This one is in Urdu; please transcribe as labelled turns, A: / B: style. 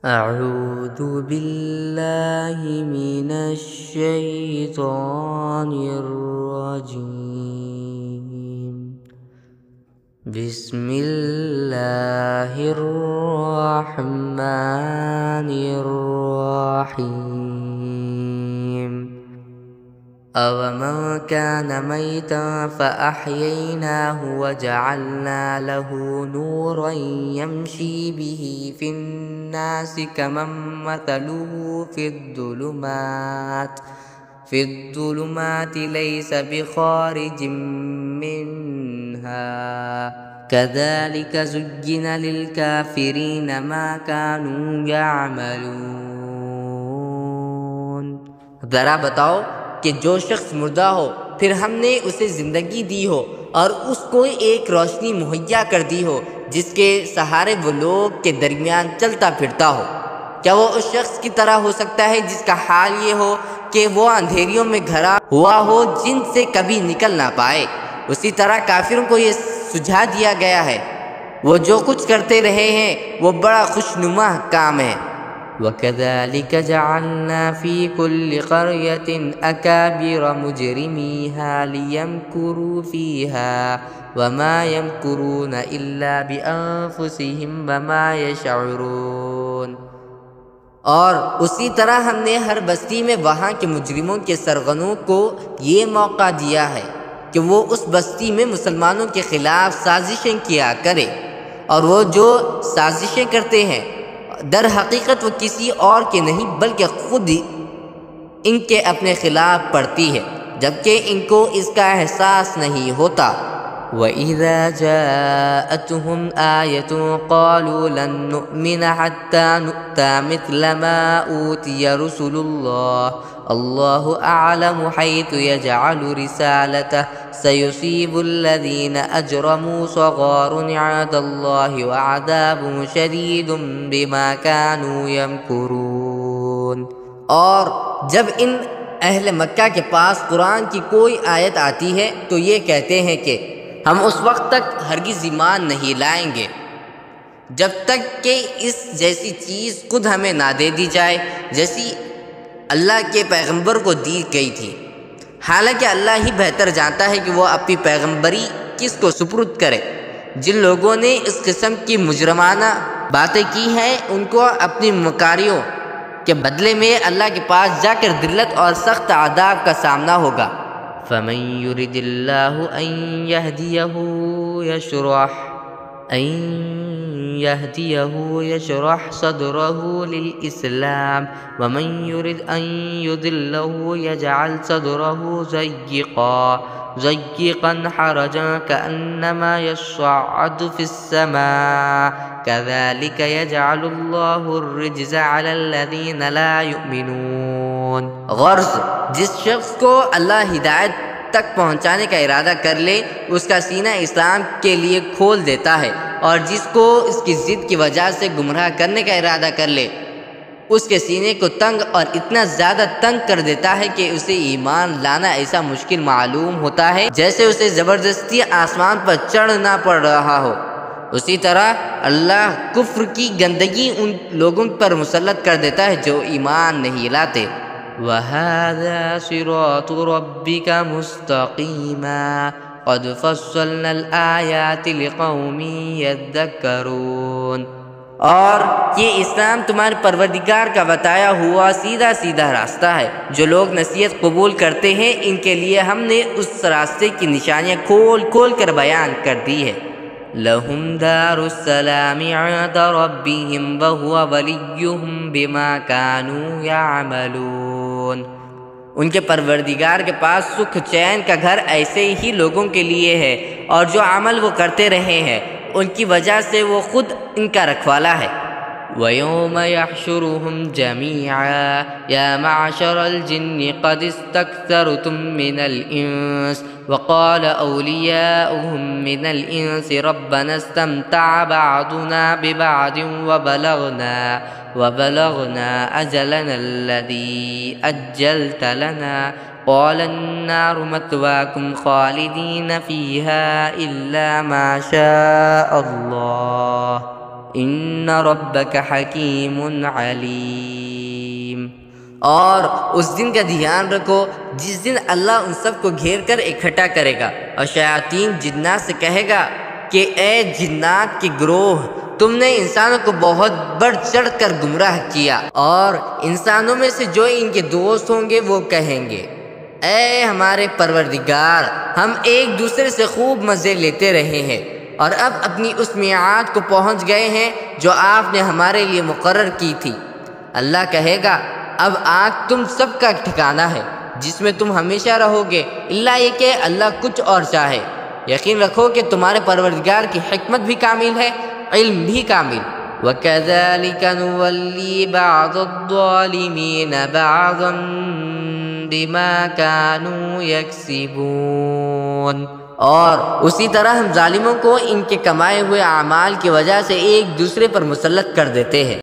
A: أعوذ بالله من الشيطان الرجيم. بسم الله الرحمن الرحيم. أَوَمَنْ كَانَ مَيْتًا فَأَحْيَيْنَاهُ وَجَعَلْنَا لَهُ نُورًا يَمْشِي بِهِ فِي النَّاسِ كَمَنْ مَثَلُهُ في الظُّلُمَاتِ لَيْسَ بِخَارِجٍ مِنْهَا كَذَلِكَ زُيِّنَ لِلْكَافِرِينَ مَا كَانُوا يَعْمَلُونَ. ذرا بتاؤ کہ جو شخص مردہ ہو پھر ہم نے اسے زندگی دی ہو اور اس کو ایک روشنی مہیا کر دی ہو جس کے سہارے وہ لوگ کے درمیان چلتا پھرتا ہو، کیا وہ اس شخص کی طرح ہو سکتا ہے جس کا حال یہ ہو کہ وہ اندھیریوں میں گھرا ہوا ہو جن سے کبھی نکل نہ پائے؟ اسی طرح کافروں کو یہ سجھا دیا گیا ہے، وہ جو کچھ کرتے رہے ہیں وہ بڑا خوشنما کام ہے۔ وَكَذَلِكَ جَعَلْنَا فِي كُلِّ قَرْيَةٍ أَكَابِرَ مُجْرِمِيهَا لِيَمْكُرُوا فِيهَا وَمَا يَمْكُرُونَ إِلَّا بِأَنفُسِهِمْ وَمَا يَشْعُرُونَ۔ اور اسی طرح ہم نے ہر بستی میں وہاں کے مجرموں کے سرغنوں کو یہ موقع دیا ہے کہ وہ اس بستی میں مسلمانوں کے خلاف سازشیں کیا کرے، اور وہ جو سازشیں کرتے ہیں در حقیقت وہ کسی اور کے نہیں بلکہ خود ان کے اپنے خلاف پڑتی ہے، جبکہ ان کو اس کا احساس نہیں ہوتا۔ وَإِذَا جَاءَتْهُمْ آيَةٌ قَالُوا لَن نُّؤْمِنَ حَتَّى نُؤْتَىٰ مِثْلَ مَا أُوتِيَ رُسُلُ اللَّهِ اللَّهُ أَعْلَمُ حَيْثُ يَجْعَلُ رِسَالَتَهُ سَيُصِيبُ الَّذِينَ أَجْرَمُوا صَغَارٌ عِندَ اللَّهِ وَعَذَابٌ شَدِيدٌ بِمَا كَانُوا يَمْكُرُونَ۔ اور جب ان اہل مکہ کے پاس قرآن کی کوئی آیت آتی ہے تو یہ کہتے ہیں کہ ہم اس وقت تک ہرگز ایمان نہیں لائیں گے جب تک کہ اس جیسی چیز خود ہمیں نہ دے دی جائے جیسی اللہ کے پیغمبر کو دی گئی تھی، حالانکہ اللہ ہی بہتر جانتا ہے کہ وہ اپنی پیغمبری کس کو سپرد کرے۔ جن لوگوں نے اس قسم کی مجرمانہ باتیں کی ہیں ان کو اپنی مکاریوں کے بدلے میں اللہ کے پاس جا کر ذلت اور سخت عذاب کا سامنا ہوگا۔ فَمَن يُرِدِ اللَّهُ أَن يَهْدِيَهُ يَشْرَحْ صَدْرَهُ لِلْإِسْلَامِ وَمَن يُرِدْ أَن يُضِلَّهُ يَجْعَلْ صَدْرَهُ ضَيِّقًا حَرَجًا كَأَنَّمَا يَصَّعَّدُ فِي السَّمَاءِ كَذَلِكَ يَجْعَلُ اللَّهُ الرِّجْزَ عَلَى الَّذِينَ لَا يُؤْمِنُونَ۔ غرض جس شخص کو اللہ ہدایت تک پہنچانے کا ارادہ کر لے اس کا سینہ اسلام کے لیے کھول دیتا ہے، اور جس کو اس کی ضد کی وجہ سے گمراہ کرنے کا ارادہ کر لے اس کے سینے کو تنگ اور اتنا زیادہ تنگ کر دیتا ہے کہ اسے ایمان لانا ایسا مشکل معلوم ہوتا ہے جیسے اسے زبردستی آسمان پر چڑھنا پڑ رہا ہو۔ اسی طرح اللہ کفر کی گندگی ان لوگوں پر مسلط کر دیتا ہے جو ایمان نہیں لاتے۔ وَهَذَا صِرَاطُ رَبِّكَ مُسْتَقِيمًا قَدْ فَصَّلْنَا الْآيَاتِ لِقَوْمٍ يَذَّكَّرُونَ۔ اور یہ اسلام تمہارے پروردگار کا بتایا ہوا سیدھا سیدھا راستہ ہے، جو لوگ نصیحت قبول کرتے ہیں ان کے لیے ہم نے اس راستے کی نشانیاں کھول کھول کر بیان کر دی ہے۔ لَهُمْ دَارُ السَّلَامِ عِندَ رَبِّهِمْ وَهُوَ وَلِيُّهُمْ بِمَا كَانُوا يَعْمَلُونَ۔ ان کے پروردگار کے پاس سکھ چین کا گھر ایسے ہی لوگوں کے لیے ہے، اور جو عمل وہ کرتے رہے ہیں ان کی وجہ سے وہ خود ان کا رکھوالا ہے۔ وَيَوْمَ يَحْشُرُهُمْ جَمِيعًا يَا مَعْشَرَ الْجِنِّ قَدِ اسْتَكْثَرْتُم مِّنَ الْإِنسِ وَقَالَ أَوْلِيَاؤُهُم مِّنَ الْإِنسِ رَبَّنَا اسْتَمْتَعَ بَعْضُنَا بِبَعْضٍ وَبَلَغْنَا أَجَلَنَا الَّذِي أَجَّلْتَ لَنَا قَالَ النَّارُ مَثْوَاكُمْ خَالِدِينَ فِيهَا إِلَّا مَا شَاءَ اللَّهُ۔ ان ربک حکیم علیم۔ اور اس دن کا دھیان رکھو جس دن اللہ ان سب کو گھیر کر اکٹھا کرے گا، اور شیاطین جنات سے کہے گا کہ اے جنات کے گروہ، تم نے انسانوں کو بہت بڑھ چڑھ کر گمراہ کیا، اور انسانوں میں سے جو ان کے دوست ہوں گے وہ کہیں گے اے ہمارے پروردگار، ہم ایک دوسرے سے خوب مزے لیتے رہے ہیں، اور اب اپنی اس میعاد کو پہنچ گئے ہیں جو آپ نے ہمارے لیے مقرر کی تھی۔ اللہ کہے گا اب آگ تم سب کا ٹھکانہ ہے جس میں تم ہمیشہ رہو گے، اللہ یہ کہ اللہ کچھ اور چاہے۔ یقین رکھو کہ تمہارے پروردگار کی حکمت بھی کامل ہے، علم بھی کامل۔ وَكَذَلِكَ نُوَلِّي بَعْضَ الظَّالِمِينَ بَعْضًا بِمَا كَانُوا يَكْسِبُونَ، اور اسی طرح ہم ظالموں کو ان کے کمائے ہوئے اعمال کی وجہ سے ایک دوسرے پر مسلط کر دیتے ہیں۔